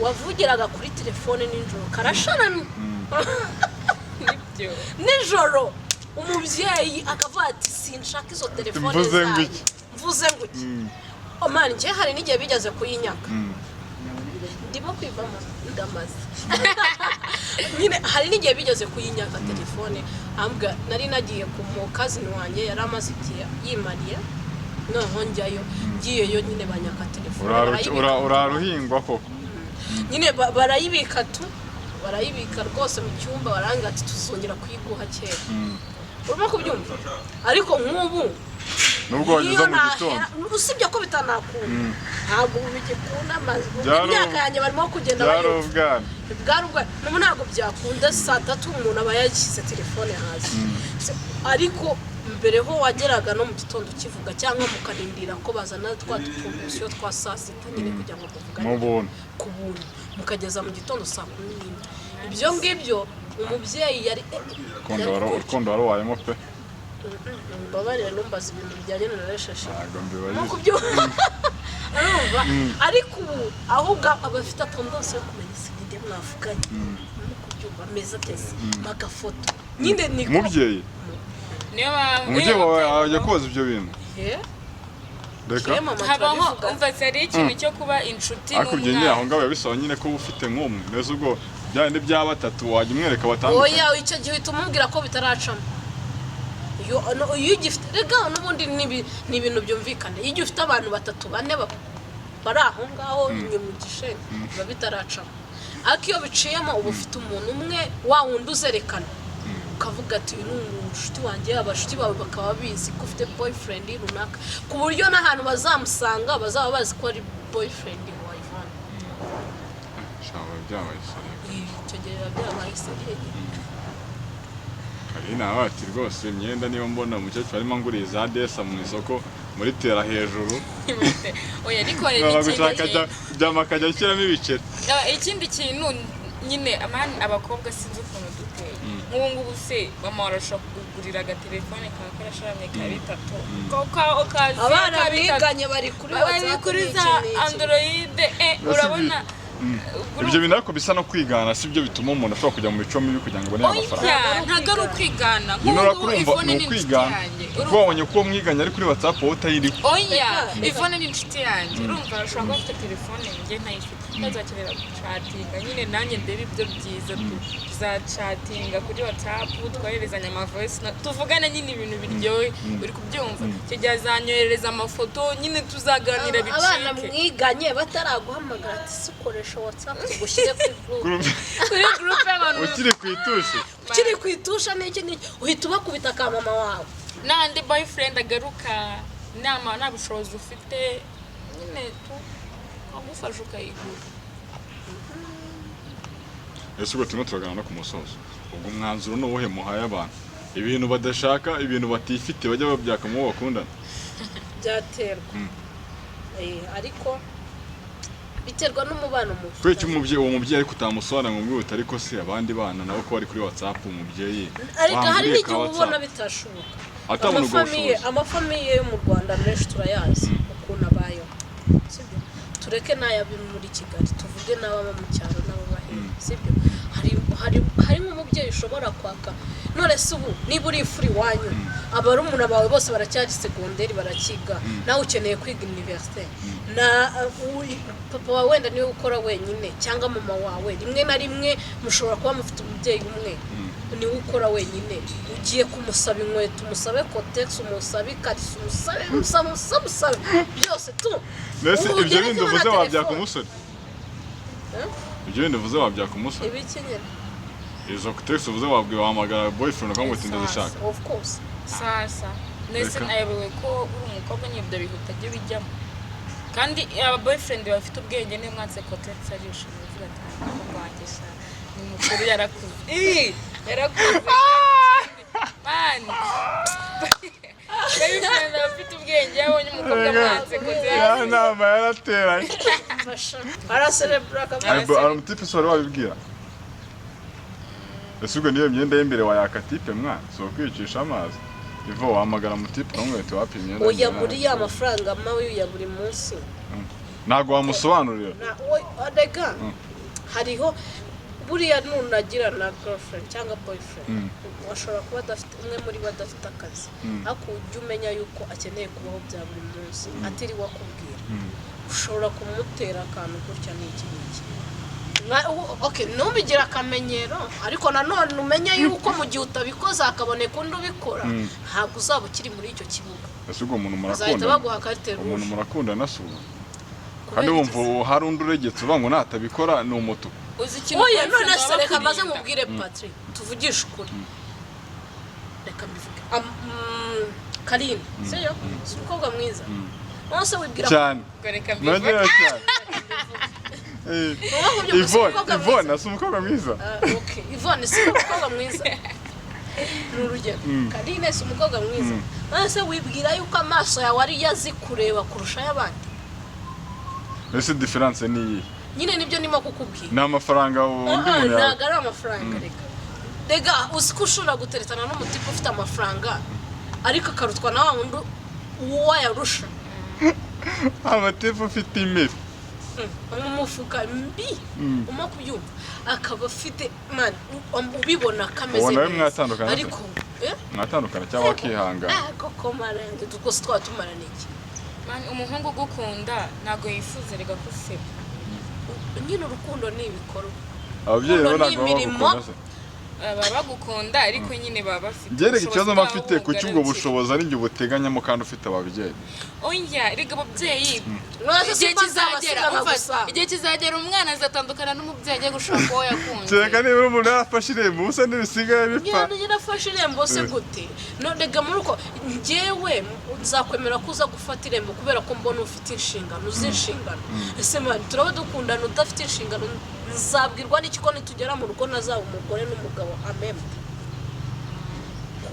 wavugiraga kuri telefone nijoro karashana nibyo nijoro umubyeyi akavuga ati sinshaka izo telefone zanjye mvuze ngo iki omani nje hari n'igihe bigeze kuyinyaka ndimo kwivamo ndamaze nyine hari n'igihe bigeze kuyinyaka telefone ambwa nari nagiye ku mukazini wanjye yari amaze igihe yimariye noneho njyayo ngiyeyo nyine banyaka telefone uraruhingwa koko nyine barayibika rwose mu cyumba baranga ati tuzongera kuyiguha kera urimo kubyumva ariko nk'ubu nubwo wageze mu gitondo usibye ko bitanakunda ntabwo bigikunda amazi imyaka yanjye barimo kugenda bwarubwana n'ubu ntabwo byakunda saa tatu umuntu aba yashyize telefone hasi ariko mbere ho wageraga no mu gitondo ukivuga cyangwa mukarindira ko bazana twa dutubusiyo twa saa sita nyine kugira ngo tuvugane ku buntu mukageza mu gitondo saa 11 ibyo ngibyo umubyeyi yari urukundo waruwayemo pe mbabarira numbaza ibintu bijyanye na relationship ntabwo urumva ariko ubu ahubwo abafite tendance yo kumenya sinide mwavuganye kubyumva meza tese magafoto nyine ni umubyeyi umubyeyi wawe ajya koza ibyo bintu reka habaho umva ari ikintu cyo kuba inshuti n'umwana aho ngaho yabisaba nyine ko ufite nk'umwe neza ubwo byane bya batatu wajya umwereka batandukanye oya icyo gihe utumubwira ko bitaracamo iyo ugifite rega n'ubundi ni ibintu byumvikana iyo ufite abantu batatu bane bari aho ngaho inyuma mu gisheni biba bitaracamo ariko iyo biciyemo uba ufite umuntu umwe wa wundi uzerekana ukavuga ati uyu ni umushuti wanjye abashuti bawe bakaba bizi ko ufite boyfriend runaka ku buryo n'ahantu bazamusanga bazaba bazi ko ari boyfriend wa Yvonne icyo gihe biba byabaye seriyeri hari n'abati rwose imyenda niyo mbona umukecuru arimo anguriye za desa mu isoko muri tera hejuru oya ariko rero byamakaja ashyiramo ibiceri ikindi kintu nyine abakobwa sinzi ukuntu duteye nk'ubu ngubu se mama warashobora kugurira agatelefone kawe karasharamye ka bitatu abana biganye bari kuri za android urabona ibyo bintu ariko bisa no kwigana sibyo bituma umuntu ashobora kujya mu mico mibi kugira ngo abone amafaranga ntabwo ari ukwigana nk'ubu Yvonne ni ukwigana kuko wabonye ko mwiganye ari kuri WhatsApp wowe utayiriho oya Yvonne ni inshuti yanjye urumva ashobora kuba afite telefone njye ntayifite ntazakenera gucatinga nyine nanjye ndebe ibyo byiza tuzacatinga kuri WhatsApp twoherezanya amavoice tuvugane nyine ibintu biryohe uri kubyumva icyo gihe azanyoherereza amafoto nyine tuzaganira bicike abana mwiganye bataraguhamagara ati sikoresha WhatsApp tugushyire kuri group y'abantu ukiri ku itusha n'iki uhita ubakubita ka mama wawe n'andi boyfriend agaruka nta bushobozi ufite nyine agufasha ukayigura ese ubwo turimo turagana no ku musozo ubwo umwanzuro ni uwuhe muhaye abantu ibintu badashaka ibintu batifite bajya babyaka mu bo bakundana byaterwa ariko biterwa n'umubano mubi kweki uwo mubyeyi ariko utamusobanura ngo mwihute ariko se abandi bana nabo ko bari kuri WhatsApp umubyeyi ariko hari n'igihe ubona bitashoboka amafamiye yo mu Rwanda menshi turayazi ukuntu abayeho sibyo tureke n'ayabi muri Kigali tuvuge n'ababa mu cyaro n'ababahinzi sibyo hari nk'umubyeyi ushobora kwaka none se ubu niba uri ifuri wanyu abarumuna bawe bose baracyari segonderi barakiga nawe ukeneye kwiga universite na papa wawe wenda niwe ukora wenyine cyangwa mama wawe rimwe na rimwe mushobora kuba mufite umubyeyi umwe niwe ukora wenyine ugiye kumusaba inkweto umusabe kotex umusabe ikariso umusabe byose tu mbese ibyo bindi uvuze wabyaka umusore ibyo bindi uvuze wabyaka umusore ibiki nyine izo kotex uvuze wabwiye wahamagara boyfriend ukamubwira ndazishaka of course sasa nese nayobewe ko uri umukobwa nyibyo bihuta byo bijyamo kandi aba boyfriend bafite ubwenge niyo mwatse kotex arisha bivuga ati umukobwa sha ni mukuru yarakuze man boyfriend bafite ubwenge yabonye umukobwa mwatse kotex ya nama yarateranye aracelebra ari umutipe sore wabibwira ese ubwo niyo myenda y'imbere wayaka tipe mwana so kwicisha amazi ivo wahamagara mutipe n'umwete wapimye oya muri ya mafaranga mawe ya buri munsi ntago wamusobanurira adega hariho buriya nunagira na girlfriend cyangwa boyfriend washobora kuba adafite umwe muri bo adafite akazi ariko ujye umenya yuko akeneye kubaho bya buri munsi atiri wakubwira ushobora kumutera akantu gutya n'iki okay nubigira akamenyero ariko nanone umenye yuko mu gihe utabikoza akaboneka undi ubikora ntabwo uzaba ukiri muri icyo kibuga ese ubwo umuntu murakunda nasuba kandi wumva hari undi uregetse uvuga ngo natabikora ni umutuku oya none se reka maze mubwire Patrick tuvugisha ukuri reka mbivuge Karine seyo si umukobwa mwiza wose wibwira cyane nongera cyane Yvonne si umukobwa mwiza okay Yvonne si umukobwa mwiza n'urugero Karine si umukobwa mwiza nase wibwira yuko amaso yawe ari yazi kureba kurusha y'abandi ese difference ni iyi nyine nibyo nimo kukubwira ni amafaranga undi muntu ntago ari amafaranga rega usiko ushobora guteretana n'umutipe ufite amafaranga ariko akarutwa na wa wundi uwo yarusha amatipe ufite imeri umufuka mbi uma kubyumva akaba afite man ubibona kameze neza ariko mwatandukana cyangwa wakihangana koko marende tukose twatumara niki man umuhungu ugukunda nago yifuza rega kuseba nyine urukundo ni ibikorwa ababyeyi bo ntabwo bagukunda baba bagukunda ariko nyine baba bafite gereka ikibazo bafite ku cy'ubwo bushobozi ari njye ubuteganyamo kandi ufite ababyeyi oya rega ababyeyi igihe kizagera umwana azatandukana n'umubyeyi agiye gushaka uwo yakunze kereka niba umuntu yarafashe irembo ubusa n'ibisigaye bipfa yarafashe irembo se gute rega muri uko njyewe nzakwemera ko uza gufata irembo kubera ko mbona ufite inshingano uzi inshingano ese mani turaba dukundana udafite inshingano nzabwirwa n'iki ko nitugera mu rugo nazaba umugore n'umugabo amembe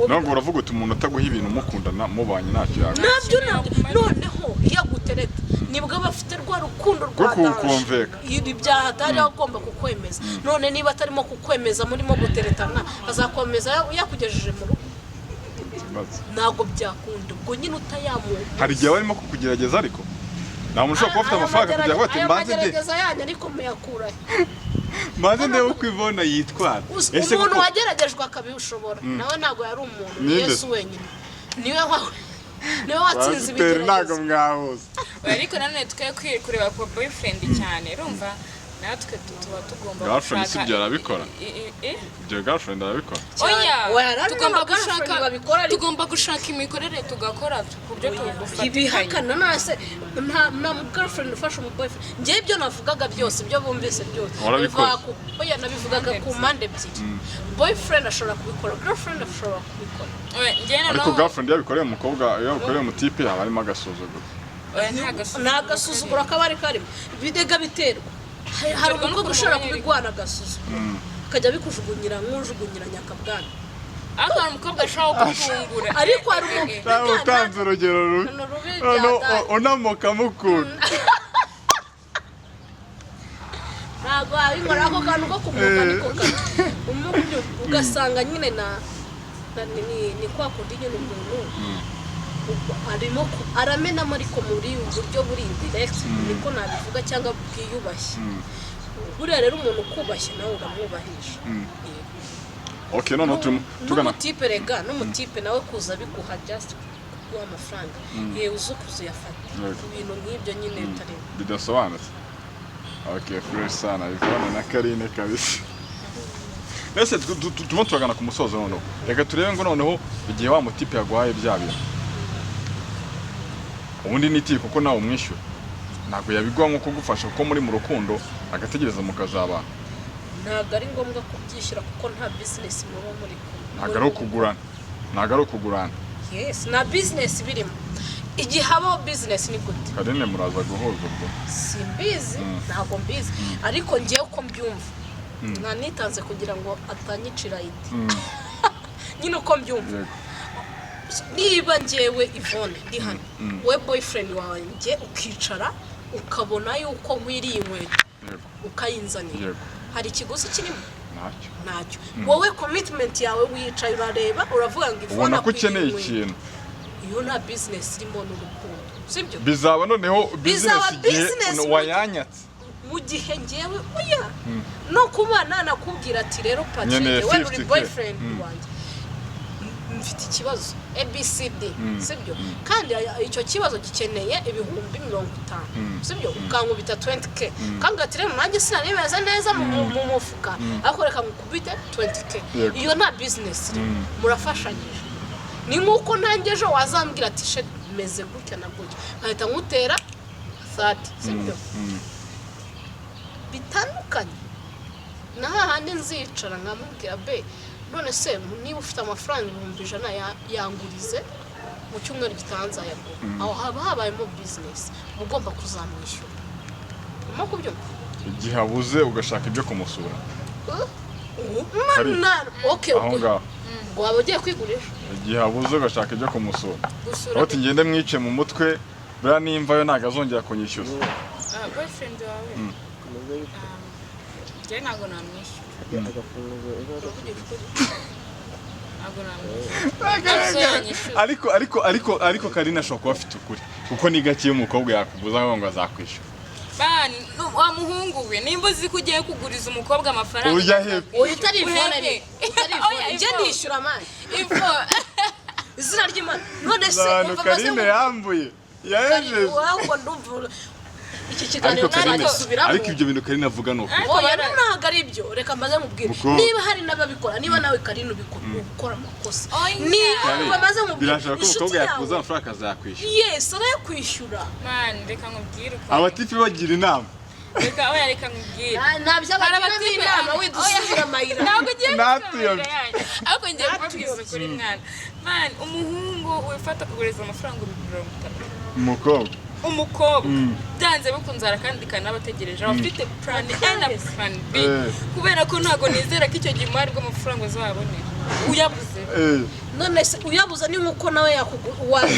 ntabwo uravuga uti umuntu ataguha ibintu mukundana mubanye ntacyo yakora nabyo noneho iyo agutereta nibwo aba afite rwa rukundo rwadaje ibi byaha atari agomba kukwemeza none niba atarimo kukwemeza murimo guteretana azakomeza yakugejeje mu rugo ntabwo byakunda ubwo nyine utayamuha hari igihe barimo kukugerageza ariko nta muntu ushobora kuba afite amafaranga kugira ngo ati mbanze nde magerageza yanyu ariko muyakurahe mbanze nde uko Ivona yitwara umuntu wageragejwe akabishobora nawe ntabwo yari umuntu ni Yesu wenyine niwe watsinze ibigeragezo ntabwo mwahuza ariko nanone twe kureba ku boyfriend cyane urumva natwe tuba tugomba girlfriend si byo arabikora ibyo girlfriend arabikora tugomba gushaka imikorere tugakora ku buryo tugufatanya ibihakana nase nta girlfriend ufasha umu boyfriend ngiye ibyo navugaga byose ibyo bumvise byose oya nabivugaga ku mpande ebyiri boyfriend ashobora kubikora girlfriend ashobora kubikora ariko girlfriend yabikoreye umukobwa iyo yabikoreye umutipe haba harimo agasuzuguro nta gasuzuguro kaba ari karimo bidega biterwa hari umukobwa ushobora kubigwana agasuzuguro akajya bikujugunyira nk'ujugunyira nyakabwana ariko hari umukobwa ashobora kugufungura ariko hari umukobwa utanze urugero rubi unamuka mukuru ntabwo wabikora ako kantu ko kumuka niko kano ugasanga nyine ni kwa kundi nyine umuntu arimo aramenamo ariko muri uburyo buri indirect niko nabivuga cyangwa bwiyubashye buriya rero umuntu ukubashye nawe uramwubahisha okay none tugana n'umutipe rega n'umutipe nawe kuza biguha just kuguha amafaranga yewe uzi kuzuyafata ibintu nk'ibyo nyine bitari bidasobanutse okay fresh sana Ivona na Karine kabisa ese tumo turagana ku musozo noneho reka turebe ngo noneho igihe wa mutipe yaguhaye byabyo ubundi niti kuko nawe umwishyura ntabwo yabigwa nko kugufasha kuko muri mu rukundo agategereza mukazabana ntabwo ari ngombwa kubyishyura kuko nta business muba muri ntabwo ari ukugurana yes na business birimo igihe habaho business ni gute Karine muraza guhuza ubwo simbizi ntabwo mbizi ariko ngiye uko mbyumva nitanze kugira ngo atanyicira iti nyine uko mbyumva niba njyewe Ivone ndi hano we boyfriend wanjye ukicara ukabona yuko nkwiriye inkweto ukayinzanira hari ikiguzi kirimo ntacyo wowe commitment yawe wicaye urareba uravuga ngo Ivone ubona ko ukeneye ikintu iyo nta business irimo n'urukundo sibyo bizaba noneho business wayanyatse mu gihe njyewe oya no kubana nakubwira ati rero patient we uri boyfriend wanjye mfite ikibazo ABCD sibyo kandi icyo kibazo gikeneye ibihumbi 50 sibyo ukankubita 20k kandi ati rero nanjye sinanibeza neza mu mufuka ariko reka ngukubite 20k iyo nta business murafashanyije ni nkuko nangeje wazambwira ati she meze gutya na gutya nkahita nkutera 30 sibyo bitandukanye na hahandi nzicara nkamubwira be none se niba ufite amafaranga 100 yangurize mu cyumweru gitanza yabo aho haba habayemo business ugomba kuzamwishyura mo kubyo igihe abuze ugashaka ibyo kumusura okay ngo waba ugiye kwigurisha igihe abuze ugashaka ibyo kumusura aho ngende mwice mu mutwe bra nimva yo ntago azongera kunyishyuza boyfriend wawe je nago namwishyura ariko Karine ashobora kuba afite ukuri kuko ni gake umukobwa yakubuza ngo azakwishyura wa muhungu we nimba uzi ko ugiye kuguriza umukobwa amafaranga urya hepfo utari Ivone njye ndishyura amani izina ry'Imana none se Karine yambuye yaje waho ndumva iki kiganiro ntagisubiramo ariko ibyo bintu Karine avuga no oya ntago ari ibyo reka mbaze mubwire niba hari n'ababikora niba nawe Karine ubikora amakosa niba maze mubwire birashaka ko umukobwa yakuza amafaranga azakwishyura yes arayakwishyura man reka nkubwire uko abatipe bagira inama reka nkubwire nabyo abagira inama widusubira amayira ntabwo ugiye natuyobye ariko ngiye kubabwiza kuri mwana man umuhungu wifata kuguriza amafaranga 50 umukobwa byanze bikunze arakandikana abategereje abafite plan A na plan B kubera ko ntago nizera ko icyo gihe mwari bw'amafaranga uzabonera uyabuze none se uyabuza ni nkuko nawe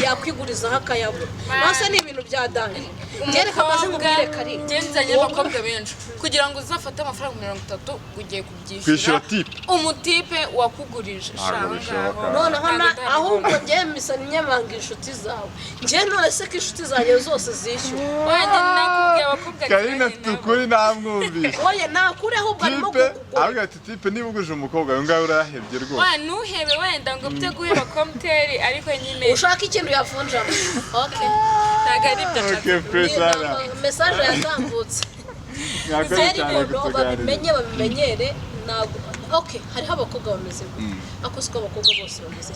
yakwiguriza hakayabura nase ni ibintu bya dani ngereka maze ngubire kari ngenzanye abakobwa benshi kugira ngo uzafate amafaranga 30 ugiye kubyishyura umutipe wakugurije shanga none hana ahubwo ngiye misana nyamanga inshuti zawe ngiye none se ko inshuti zanjye zose zishyura wanje nakubwiye abakobwa Karina tukuri namwumvisha oye nakure ahubwo arimo kugura ahubwo ati tipe niba uguje umukobwa ngo ngaho urahebye rwose wa nuhebe wenda ngo byo guheba komteri ariko nyine ushaka ikintu yafunja okay tagari bya message yatambutse babimenyere ntabwo okay hariho abakobwa bameze ako siko abakobwa bose bameze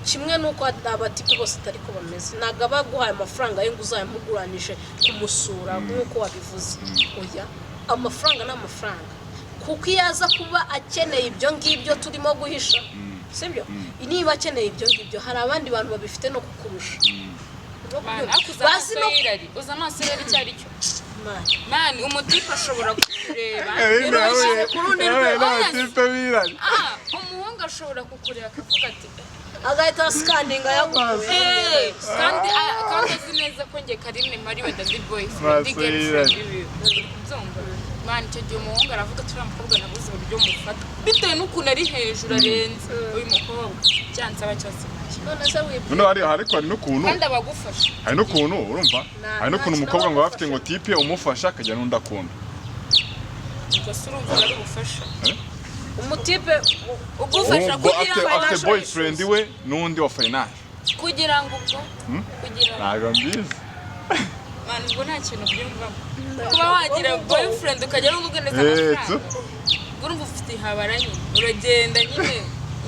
kimwe nuko abatipe bose atari ko bameze ntabwo abaguhaye amafaranga yo nguzayamuguranije kumusura nk'uko wabivuze oya amafaranga n'amafaranga kuko iyaza kuba akeneye ibyo ngibyo turimo guhisha sibyo niba akeneye ibyo ngibyo hari abandi bantu babifite no kukurusha bazi no uza amaso rero icyo ari cyo mani umutipe ashobora kureba umuhungu ashobora kukureba akavuga ati agahita scanning ayagukuye kandi azi neza ko nge Karine mari wenda ndi boyfriend girlfriend byumva mani icyo gihe umuhungu aravuga turi umukobwa nabuze uburyo mufata bitewe n'ukuntu ari hejuru arenze uyu mukobwa cyansaba cyose none se wibye no ariko hari n'ukuntu kandi abagufasha hari n'ukuntu urumva hari n'ukuntu umukobwa ngo bafite ngo tipe umufasha akajya n'undi akunda gusa urumva ari ubufasha umutipe ugufasha kugira ngo afite boyfriend we n'undi wa finance kugira ngo ntabwo mbizi mani ubwo nta kintu byumvamo kuba wagira boyfriend ukajya n'umugeneza amafaranga urumva ufite ihabara nyine uragenda nyine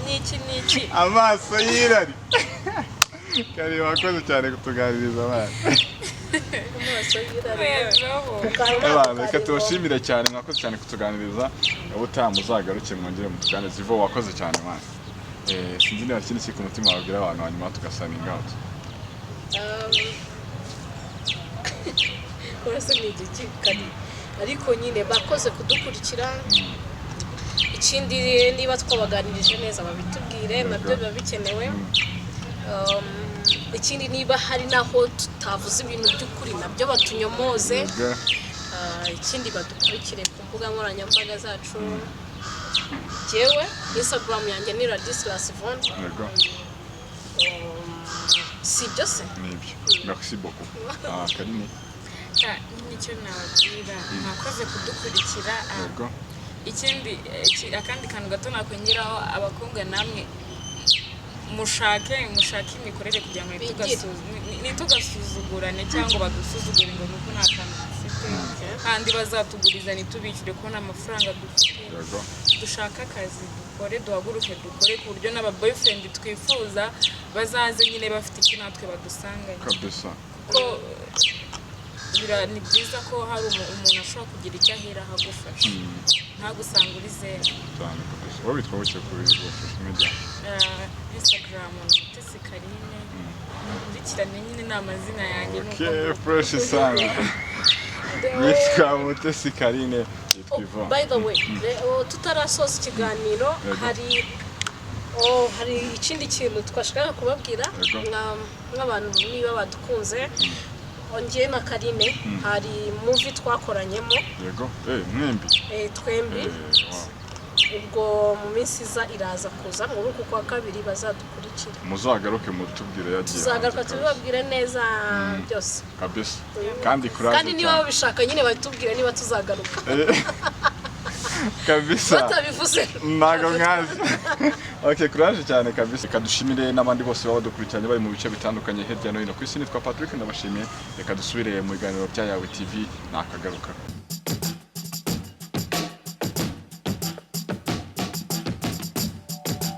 niki amaso yirari kari wakoze cyane kutuganiriza abana amaso yirari reka tubashimire cyane mwakoze cyane kutuganiriza ubutaha muzagaruke mwongere mutuganirize Ivo wakoze cyane mwana sinzi niba ikindi kiri ku mutima wabwira abantu hanyuma tugasaninga out kurasa ni igiki kari ariko nyine bakoze kudukurikira ikindi niba twabaganirije neza babitubwire nabyo biba bikenewe ikindi niba hari naho tutavuze ibintu by'ukuri nabyo batunyomoze ikindi badukurikire ku mbuga nkoranyambaga zacu jewe Instagram yanjye ni @radislasivon si byose nibyo merci beaucoup Karine nicyo nababwira mwakoze kudukurikira ikindi akandi kantu gato nakongeraho abakobwa namwe mushake imikorere kugira ngo ntitugasuzugurane cyangwa badusuzugure ngo nuko nta kantu dufite kandi bazatuguriza ntitubishyure kubona amafaranga dufite dushaka akazi dukore duhaguruke dukore ku buryo n'aba boyfriend twifuza bazaze nyine bafite iki natwe badusanganye kabisa ko ni byiza ko hari umuntu ashobora kugira icyo ahera ahagufasha ntagusanga uri zero cyane kabisa wowe witwa buke kuri social media Instagram Mutesi Karine nkurikirane nyine n'amazina yanjye nuko fresh sana yitwa Mutesi Karine yitwa Ivo by the way tutarasoza ikiganiro hari ikindi kintu twashaka kubabwira nk'abantu niba badukunze ongiye na Karine hari movie twakoranyemo yego mwembi twembi ubwo mu minsi iza iraza kuza mu ruko kwa kabiri bazadukurikira muzagaruke mutubwire yagiye tuzagaruka tubabwire neza byose kabisa kandi niba babishaka nyine batubwire niba tuzagaruka kabisa batabivuze ntago mwazi okay courage cyane kabisa kadushimire n'abandi bose baba dukurikiranye bari mu bice bitandukanye hirya no hino ku isi nitwa Patrick ndabashimiye reka dusubire mu biganiro bya Yawe TV nakagaruka